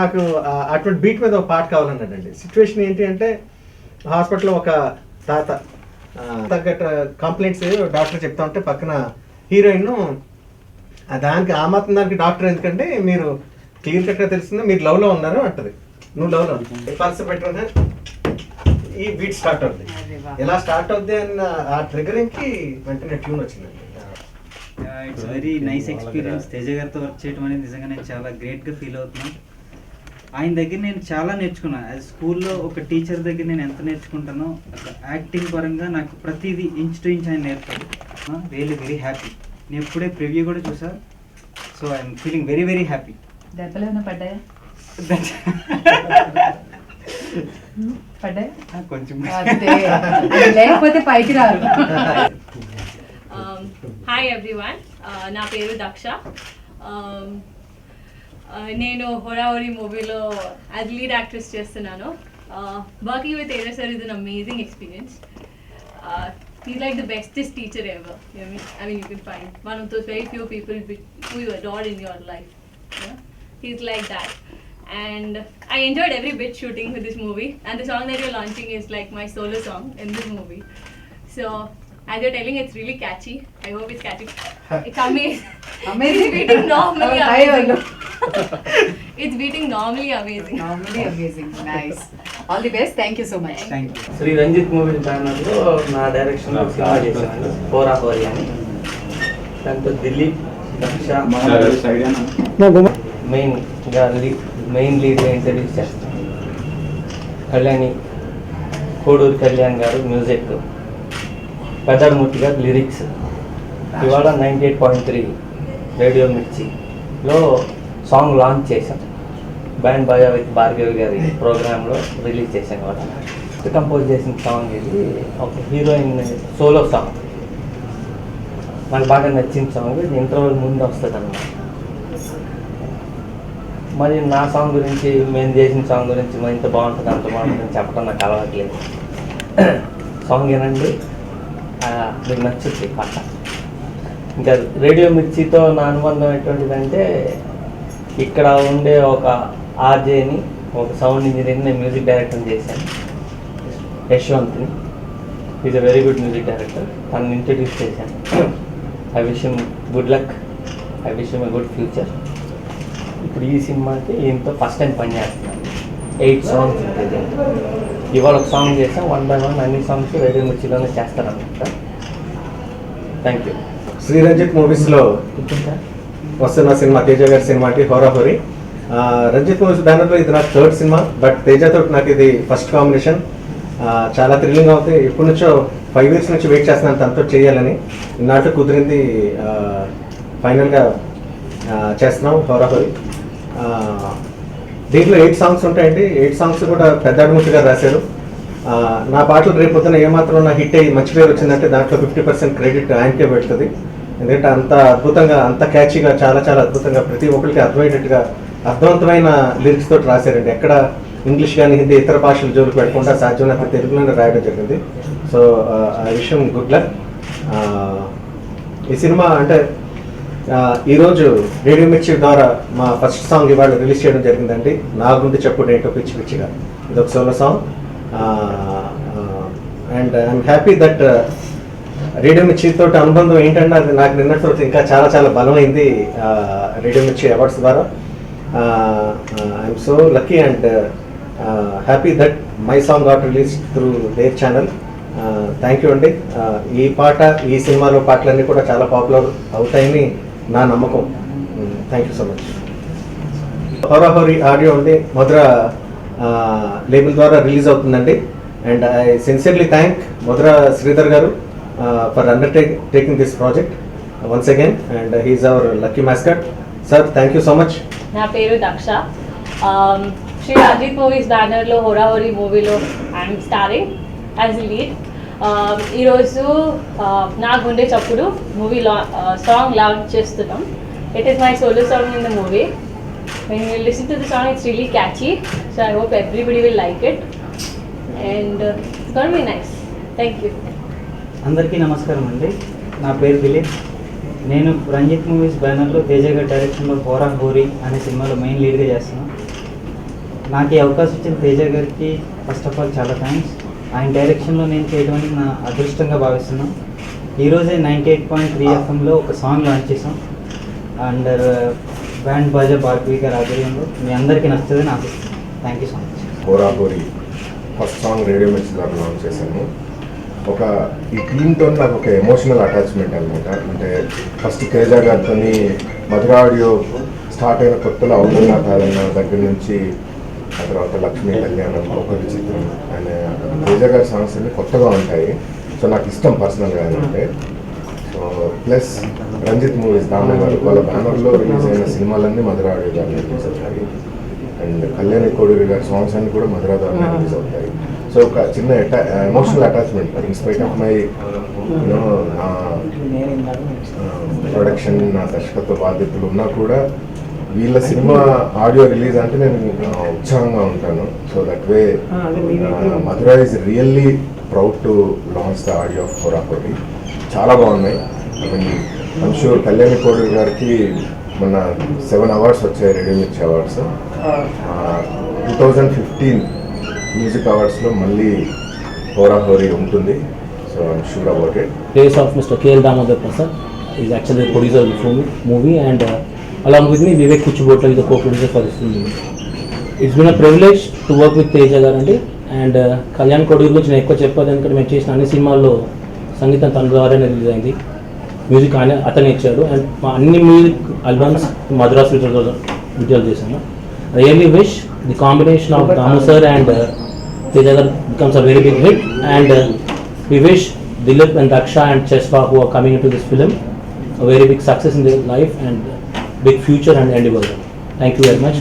నాకు అటువంటి బీట్ మీద ఒక పాట కావాలన్నాడండి. సిచ్యువేషన్ ఏంటి అంటే హాస్పిటల్లో ఒక తాత తగ్గట్టు కంప్లైంట్స్ డాక్టర్ చెప్తా ఉంటే పక్కన హీరోయిన్ దానికి ఆ మాత్రం దానికి డాక్టర్ ఎందుకంటే మీరు క్లియర్ కట్గా తెలిసిందా మీరు లవ్లో ఉన్నారు అంటది. నువ్వు లవ్లో పర్స్ పెట్టుకున్నా ఈ బీట్ స్టార్ట్ అవుతుంది. ఎలా స్టార్ట్ అవుద్ది అన్న ఆ ట్రిగరింగ్కి వెంటనే ట్యూన్ వచ్చిందండి. It's very nice experience. Teja గారితో వర్క్ చేయడం అనేది నిజంగా నేను చాలా గ్రేట్గా ఫీల్ అవుతున్నాను. ఆయన దగ్గర నేను చాలా నేర్చుకున్నాను. యాజ్ స్కూల్లో ఒక టీచర్ దగ్గర నేను ఎంత నేర్చుకుంటానో యాక్టింగ్ పరంగా నాకు ప్రతిదీ ఇంచ్ టు ఇంచ్ ఆయన నేర్పాడు. Really very happy. నేను ఎప్పుడే ప్రివ్యూ కూడా చూసా. So I'm feeling very very happy. దెబ్బలు ఏమైనా పడ్డాయా? పడ్డాయా? కొంచెం లేకపోతే పైకి రారు. హాయ్ ఎవ్రీవన్, నా పేరు దక్ష. నేను హోరాహోరీ మూవీలో యాజ్ లీడ్ యాక్ట్రెస్ చేస్తున్నాను. Working with Teja sir is an amazing experience. He's like the bestest teacher ever. I mean, you can find one of those very few people who you adore in your life. Yeah? He's like that. And I enjoyed every bit shooting with this movie. And the song that you're launching is like my solo song in this movie. So, as you're telling, it's really catchy. I hope it's catchy. It's amazing. Amazing. It's beating normally amazing. It's beating normally amazing. Normally amazing. Nice. All the best. Thank you so much. Thank you. Sri Ranjith movie బ్యానర్లో నా డైరెక్షన్లో సినిమా చేశాను హోరాహోరీ అని. దాంతో Dileep Daksha main లీడ్గా introduce చేస్తాను. కళ్యాణి కోడూరు కళ్యాణ్ గారు మ్యూజిక్, పెదర్మూర్తి గారు లిరిక్స్. ఇవాళ 98.3 రేడియో మిర్చిలో సాంగ్ లాంచ్ చేశాం. బ్యాండ్ బాజా విత్ భార్గవి గారి ప్రోగ్రాంలో రిలీజ్ చేశాను. వాళ్ళ కంపోజ్ చేసిన సాంగ్ ఇది ఒక హీరోయిన్ సోలో సాంగ్. నాకు బాగా నచ్చిన సాంగ్. ఇది ఇంటర్వెల్ ముందు వస్తుంది అన్నమాట. మరి నా సాంగ్ గురించి, మేము చేసిన సాంగ్ గురించి మరి ఇంత బాగుంటుంది అంత బాగుంటుందని చెప్పడం నాకు అలవాట్లేదు. సాంగ్ ఏనండి, మీకు నచ్చుద్ది పాట. ఇంకా రేడియో మిర్చితో నా అనుబంధం ఎటువంటిదంటే, ఇక్కడ ఉండే ఒక ఆర్జేని, ఒక సౌండ్ ఇంజనీర్ని నేను మ్యూజిక్ డైరెక్టర్ చేశాను, యశ్వంత్ని. Is a very good music director. తనని ఇంట్రడ్యూస్ చేశాను. I wish him good luck, I wish him a good future. ఇప్పుడు ఈ సినిమాకి ఈయనతో ఫస్ట్ టైం పని చేస్తున్నాను. 8 సాంగ్స్ ఉంటుంది. ఇవాళ ఒక సాంగ్ చేసాం. 1 by 1 అన్ని సాంగ్స్ రేడియో మిర్చిలోనే చేస్తారన్నమాట. Thank you. శ్రీ రంజిత్ మూవీస్లో వస్తున్న సినిమా తేజ గారి సినిమా అంటే హోరాహోరీ. రంజిత్ మూవీస్ బ్యానర్లో ఇది నాకు 3rd సినిమా. బట్ తేజతో నాకు ఇది ఫస్ట్ కాంబినేషన్. చాలా థ్రిల్లింగ్ అవుతుంది. ఇప్పటి నుంచో 5 years నుంచి వెయిట్ చేస్తున్నాను తనతో చేయాలని. నాటు కుదిరింది. ఫైనల్గా చేస్తున్నాం హోరాహోరీ. దీంట్లో 8 సాంగ్స్ ఉంటాయండి. 8 సాంగ్స్ కూడా పెద్దాడిముత్తి గారు రాశారు. నా పాటలు రేపు పొద్దున ఏమాత్రం నా హిట్ అయ్యి మంచి పేరు వచ్చిందంటే దాంట్లో 50% క్రెడిట్ ఆయనకే పెడుతుంది. ఎందుకంటే అంత అద్భుతంగా, అంత క్యాచీగా, చాలా చాలా అద్భుతంగా ప్రతి ఒక్కరికి అర్థమయ్యేటట్టుగా అర్థవంతమైన లిరిక్స్ తోటి రాశారండి. ఎక్కడ ఇంగ్లీష్ కానీ హిందీ ఇతర భాషలు జోలికి పెట్టకుండా సాధ్యమైనంత తెలుగులోనే రాయడం జరిగింది. సో ఆ విషయం గుడ్ లక్. ఈ సినిమా అంటే ఈరోజు రేడియో మిర్చి ద్వారా మా ఫస్ట్ సాంగ్ ఇవాళ రిలీజ్ చేయడం జరిగిందండి. నా గుండె చెప్పుడు ఏంటో పిచ్చి పిచ్చిగా. ఇది ఒక solo song. And I'm happy that radio మిర్చితో అనుబంధం ఏంటంటే అది నాకు నిన్నటి రోజు ఇంకా చాలా చాలా బలమైంది రేడియో మిర్చి అవార్డ్స్ ద్వారా. I'm so lucky and happy that my song got release through their channel. Thank you అండి. ఈ పాట, ఈ సినిమాలో పాటలన్నీ కూడా చాలా పాపులర్ అవుతాయని నా నమ్మకం. Thank you so much. Horahori audio అండి మధుర లేబుల్ ద్వారా రిలీజ్ అవుతుందండి. And I sincerely thank Madhura Sridhar గారు for taking this project once again. And he's our lucky mascot. Sir thank you so much. నా పేరు దక్ష. శ్రీ రంజిత్ మూవీస్ బ్యానర్లో హోరాహోరీ మూవీలో ఐఎమ్ స్టారింగ్ యాజ్ లీడ్. ఈరోజు నా గుండె చప్పుడు మూవీ సాంగ్ లాంచ్ చేస్తున్నాం. It is my solo song in the movie. When you listen to the song, it's really catchy. So I hope everybody will like it. And it's going to be nice. Thank you. అందరికీ నమస్కారం అండి. నా పేరు దిలీప్. నేను Ranjith movies బ్యానర్లో తేజ గారి డైరెక్షన్లో హోరాహోరీ అనే సినిమాలో మెయిన్ లీడ్గా చేస్తున్నాను. నాకు ఈ అవకాశం ఇచ్చిన తేజ గారికి ఫస్ట్ ఆఫ్ ఆల్ చాలా థ్యాంక్స్. ఆయన డైరెక్షన్లో నేను చేయడం అనేది నా అదృష్టంగా భావిస్తున్నాను. ఈరోజే 98.3 FMలో ఒక సాంగ్ లాంచ్ చేసాం అండర్ బ్యాండ్ బాజా బార్బీ గారి ఆధ్వర్యంలో. మీ అందరికీ నచ్చుతుందని ఆశిస్తున్నాను. Thank you so much. Horahori first song radio Mirchi ద్వారా లాంచ్ చేశాను. ఈ టీంతో నాకు ఒక ఎమోషనల్ అటాచ్మెంట్ అనమాట. అంటే ఫస్ట్ తేజ గారితో మధుర ఆడియో స్టార్ట్ అయిన కొత్తలో అవుతున్నా కాదన్న దగ్గర నుంచి ఆ తర్వాత లక్ష్మీ కళ్యాణం, ఒక విచిత్రం అనే తేజ గారి సాంగ్స్ అన్ని కొత్తగా ఉంటాయి. సో నాకు ఇష్టం పర్సనల్గా అంటే. సో ప్లస్ రంజిత్ మూవీస్ దామయ్య గారు వాళ్ళ బ్యానర్లో రిలీజ్ అయిన సినిమాలన్నీ మధుర ఆడియో గారు రిలీజ్ అవుతాయి. అండ్ కళ్యాణి కోడూరి గారి సాంగ్స్ అన్ని కూడా మధుర ద్వారా రిలీజ్ అవుతాయి. సో ఒక చిన్న emotional attachment in spite of my you know నా ప్రొడక్షన్, నా దర్శకత్వ బాధ్యతలు ఉన్నా కూడా వీళ్ళ సినిమా ఆడియో రిలీజ్ అంటే నేను ఉత్సాహంగా ఉంటాను. So that way Madhura is really proud to launch the audio of Horahori. చాలా బాగున్నాయి. ఐమ్ షూర్ కళ్యాణి కోడూరి గారికి మొన్న 7 అవార్డ్స్ వచ్చాయి, రేడియో మిర్చి అవార్డ్స్. 2015 మ్యూజిక్ అవార్డ్స్లో మళ్ళీ హోరాహోరీ ఉంటుంది. So I'm sure about it. Place of Mr. K.L. Damodar Prasad is actually the producer of the movie, and along with me, Vivek Kuchibotla is the co-producer for this film. It's been a privilege to work with Teja Garandi, and Kalyan Koduri గురించి నేను ఎక్కువ చెప్పాలి ఎందుకంటే మేము చేసిన అన్ని సినిమాల్లో సంగీతం తన ద్వారానే రిలీజ్ అయింది. మ్యూజిక్ అతనే ఇచ్చాడు, అండ్ మా అన్ని మ్యూజిక్ ఆల్బమ్స్ మద్రాస్ విడుదల చేశాను. Really wish the combination of Damu sir and Teja Gar becomes a very big hit, and we wish Dilip and Daksha and Chespa who are coming into this film a very big success in their life and big future and endeavor. Thank you very much.